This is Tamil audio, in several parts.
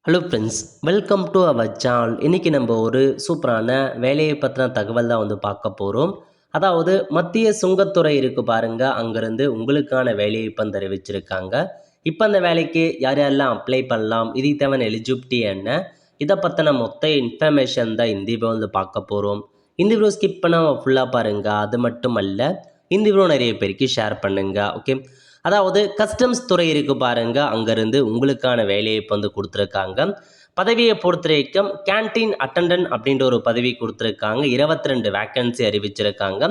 Hello friends, welcome to our channel. இன்றைக்கி நம்ம ஒரு சூப்பரான வேலையை பற்றின தகவல் தான் பார்க்க போகிறோம். அதாவது மத்திய சுங்கத்துறை இருக்குது பாருங்கள், அங்கேருந்து உங்களுக்கான வேலையை இப்போ தெரிவிச்சிருக்காங்க. இப்போ அந்த வேலைக்கு யார் யாரெல்லாம் அப்ளை பண்ணலாம், இதுக்கு தேவையான எலிஜிபிலிட்டி என்ன, இதை பற்றின மொத்த இன்ஃபர்மேஷன் தான் இந்த வீடியோ பார்க்க போகிறோம். இந்த வீடியோ ஸ்கிப் பண்ணாமல் ஃபுல்லாக பாருங்கள். அது மட்டும் அல்ல, இந்த வீடியோ நிறைய பேருக்கு ஷேர் பண்ணுங்கள். ஓகே, அதாவது கஸ்டம்ஸ் துறை இருக்குது பாருங்கள், அங்கேருந்து உங்களுக்கான வேலையை இப்போ கொடுத்துருக்காங்க. பதவியை பொறுத்த வரைக்கும் கேன்டீன் அட்டண்டன்ட் அப்படின்ற ஒரு பதவி கொடுத்துருக்காங்க. 22 வேக்கன்சி அறிவிச்சிருக்காங்க.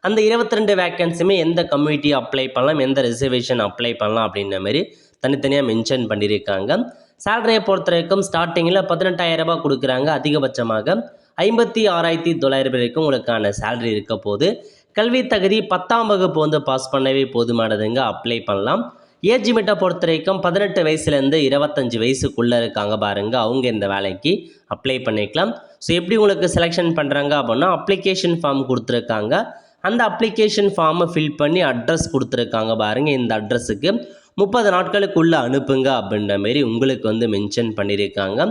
அந்த 22 வேக்கன்சியுமே எந்த கம்யூனிட்டி அப்ளை பண்ணலாம், எந்த ரிசர்வேஷன் அப்ளை பண்ணலாம் அப்படின்ற மாதிரி தனித்தனியாக மென்ஷன் பண்ணியிருக்காங்க. சேலரியை பொறுத்த வரைக்கும் ஸ்டார்டிங்கில் 18,000 ரூபாய் கொடுக்குறாங்க. அதிகபட்சமாக 56,900 வரைக்கும் உங்களுக்கான சேலரி இருக்க போது. கல்வி தகுதி 10ஆம் வகுப்பு பாஸ் பண்ணவே போதுமானதுங்க, அப்ளை பண்ணலாம். ஏஜ் லிமிட்டை பொறுத்த வரைக்கும் 18 வயசுலேருந்து 25 வயசுக்குள்ளே இருக்காங்க பாருங்கள், அவங்க இந்த வேலைக்கு அப்ளை பண்ணிக்கலாம். ஸோ எப்படி உங்களுக்கு செலெக்ஷன் பண்ணுறாங்க அப்படின்னா, அப்ளிகேஷன் ஃபார்ம் கொடுத்துருக்காங்க. அந்த அப்ளிகேஷன் ஃபார்மை ஃபில் பண்ணி அட்ரஸ் கொடுத்துருக்காங்க பாருங்கள். இந்த அட்ரஸுக்கு 30 நாட்களுக்குள்ளே அனுப்புங்க அப்படின்ற மாரி உங்களுக்கு மென்ஷன் பண்ணியிருக்காங்க.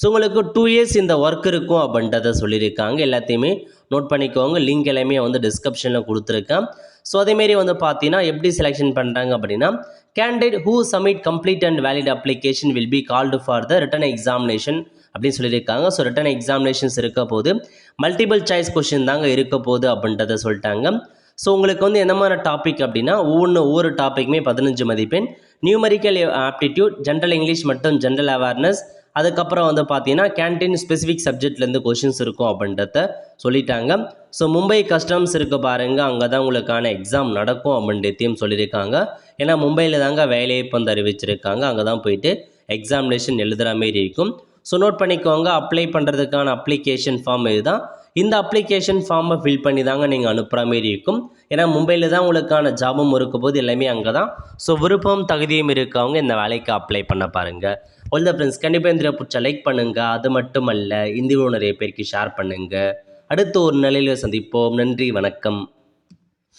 ஸோ உங்களுக்கு 2 இயர்ஸ் இந்த ஒர்க் இருக்கும் அப்படின்றத சொல்லியிருக்காங்க. எல்லாத்தையுமே நோட் பண்ணிக்கோங்க. லிங்க் எல்லாமே டிஸ்கிரிப்ஷனில் கொடுத்துருக்கேன். ஸோ அதேமாரி பார்த்தீங்கன்னா எப்படி செலெக்ஷன் பண்ணுறாங்க அப்படின்னா, candidate who submit complete and valid application will be called for the written examination அப்படின்னு சொல்லியிருக்காங்க. ஸோ ரிட்டன் எக்ஸாமினேஷன்ஸ் இருக்க போது மல்டிபிள் சாய்ஸ் கொஷின் தாங்க இருக்க போகுது அப்படின்றத சொல்லிட்டாங்க. ஸோ உங்களுக்கு எந்த மாதிரி டாபிக் அப்படின்னா, ஒவ்வொரு டாப்பிக்குமே 15 மதிப்பெண். நியூமரிக்கல் ஆப்டிடியூட், ஜென்ரல் இங்கிலீஷ் மற்றும் ஜென்ரல் அவேர்னஸ், அதுக்கப்புறம் பார்த்தீங்கன்னா கேன்டீன் ஸ்பெசிஃபிக் சப்ஜெக்ட்லேருந்து கொஷின்ஸ் இருக்கும் அப்படின்றத சொல்லிட்டாங்க. ஸோ மும்பை கஸ்டம்ஸ் இருக்க பாருங்கள், அங்கே தான் உங்களுக்கான எக்ஸாம் நடக்கும் அப்படின்றதையும் சொல்லியிருக்காங்க. ஏன்னா மும்பையில் தாங்க வேலையை அறிவிச்சிருக்காங்க. அங்கே தான் போயிட்டு எக்ஸாமினேஷன் எழுதுகிற மாரி இருக்கும். ஸோ நோட் பண்ணிக்கோங்க. அப்ளை பண்ணுறதுக்கான அப்ளிகேஷன் ஃபார்ம் இதுதான். இந்த அப்ளிகேஷன் ஃபார்மை ஃபில் பண்ணி தாங்க நீங்கள் அனுப்புகிற மாரி இருக்கும். ஏன்னா மும்பையில் தான் உங்களுக்கான ஜாபும் இருக்கும் போது எல்லாமே அங்கே தான். ஸோ விருப்பம் தகுதியும் இருக்கவங்க இந்த வேலைக்கு அப்ளை பண்ண பாருங்கள். ஆல் த ஃப்ரெண்ட்ஸ், கண்டிப்பாக இந்த பிடிச்சா லைக் பண்ணுங்கள். அது மட்டும் அல்ல, இந்த வீடியோ நிறைய பேருக்கு ஷேர் பண்ணுங்கள். அடுத்து ஒரு நிலையில் சந்திப்போம். நன்றி, வணக்கம்.